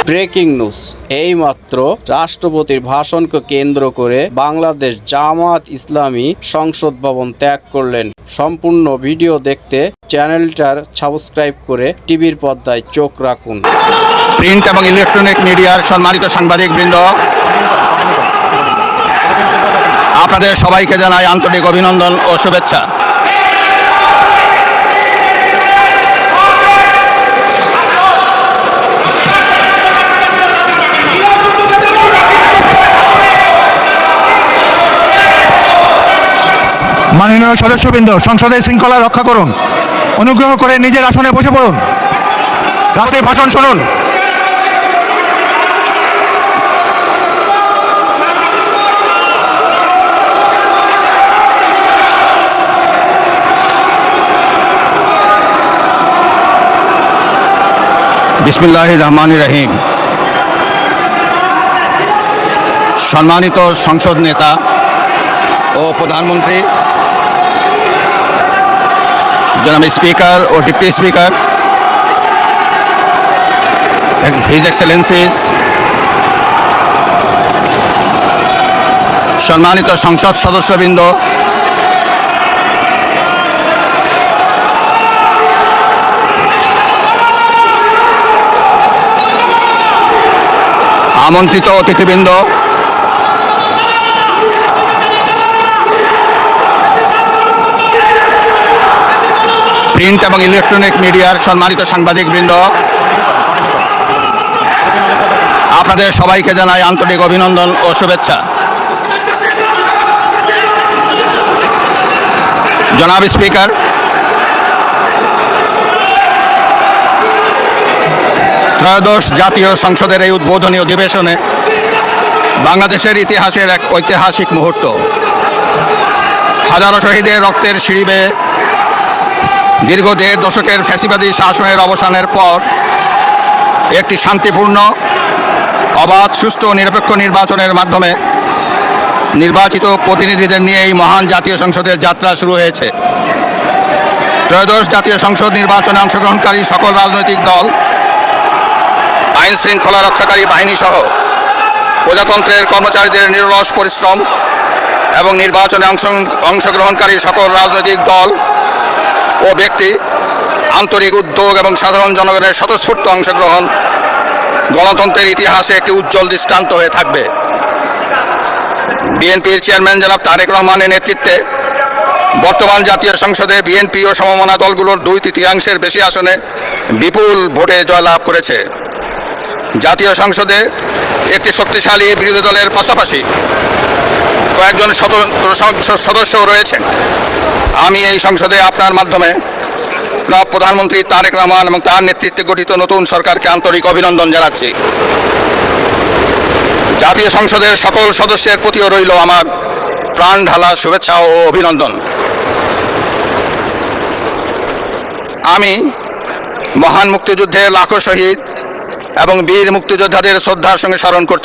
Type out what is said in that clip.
Breaking news, এইমাত্র রাষ্ট্রপতির ভাষণকে কেন্দ্র করে বাংলাদেশ জামাত ইসলামী সংসদ ভবন ত্যাগ করলেন। সম্পূর্ণ ভিডিও দেখতে চ্যানেলটার সাবস্ক্রাইব করে টিভির পর্দায় চোখ রাখুন। প্রিন্ট এবং ইলেকট্রনিক মিডিয়ার সম্মানিত সাংবাদিকবৃন্দ, আপনাদের সবাইকে জানাই আন্তরিক অভিনন্দন ও শুভেচ্ছা। মাননীয় সদস্যবৃন্দ, সংসদের শৃঙ্খলা রক্ষা করুন। অনুগ্রহ করে নিজের আসনে বসে পড়ুন। রাষ্ট্রের ভাষণ শুনুন। বিসমিল্লাহির রহমানির রহিম। সম্মানিত সংসদ নেতা ও প্রধানমন্ত্রী, জনাব স্পিকার ও ডিপ্টি স্পিকার, হিজ এক্সেলেন্সিস, সম্মানিত সংসদ সদস্যবৃন্দ, আমন্ত্রিত অতিথিবৃন্দ, প্রিন্ট এবং ইলেকট্রনিক মিডিয়ার সম্মানিত সাংবাদিকবৃন্দ, আপনাদের সবাইকে জানাই আন্তরিক অভিনন্দন ও শুভেচ্ছা। জনাব স্পিকার, ত্রয়োদশ জাতীয় সংসদের এই উদ্বোধনী অধিবেশনে বাংলাদেশের ইতিহাসের এক ঐতিহাসিক মুহূর্ত। হাজারো শহীদের রক্তের সিঁড়ি বেয়ে দীর্ঘ ১.৫ দশকের ফ্যাসিবাদী শাসনের অবসানের পর একটি শান্তিপূর্ণ, অবাধ, সুষ্ঠু ও নিরপেক্ষ নির্বাচনের মাধ্যমে নির্বাচিত প্রতিনিধিদের নিয়ে এই মহান জাতীয় সংসদের যাত্রা শুরু হয়েছে। ত্রয়োদশ জাতীয় সংসদ নির্বাচনে অংশগ্রহণকারী সকল রাজনৈতিক দল, আইন শৃঙ্খলা রক্ষাকারী বাহিনী সহ প্রজাতন্ত্রের কর্মচারীদের নিরলস পরিশ্রম এবং নির্বাচনে অংশগ্রহণকারী সকল রাজনৈতিক দল ও ব্যক্তি, আন্তরিক উদ্যোগ এবং সাধারণ জনগণের স্বতঃস্ফূর্ত অংশগ্রহণ গণতন্ত্রের ইতিহাসে একটি উজ্জ্বল দৃষ্টান্ত হয়ে থাকবে। বিএনপির চেয়ারম্যান জনাব তারেক রহমানের নেতৃত্বে বর্তমান জাতীয় সংসদে বিএনপি ও সমমনা দলগুলোর ২/৩ বেশি আসনে বিপুল ভোটে জয়লাভ করেছে। জাতীয় সংসদে একটি শক্তিশালী বিরোধী দলের পাশাপাশি কয়েকজন স্বতন্ত্র সদস্যও রয়েছেন। আমি এই সংসদে আপনার মাধ্যমে প্রধানমন্ত্রী তারেক রহমান এবং তার নেতৃত্বে গঠিত নতুন সরকারকে আন্তরিক অভিনন্দন জানাচ্ছি। জাতীয় সংসদের সকল সদস্যের প্রতিও রইল আমার প্রাণ ঢালা শুভেচ্ছা ও অভিনন্দন। আমি মহান মুক্তিযুদ্ধের লাখো শহীদ এবং বীর মুক্তিযোদ্ধাদের শ্রদ্ধার সঙ্গে স্মরণ করছি।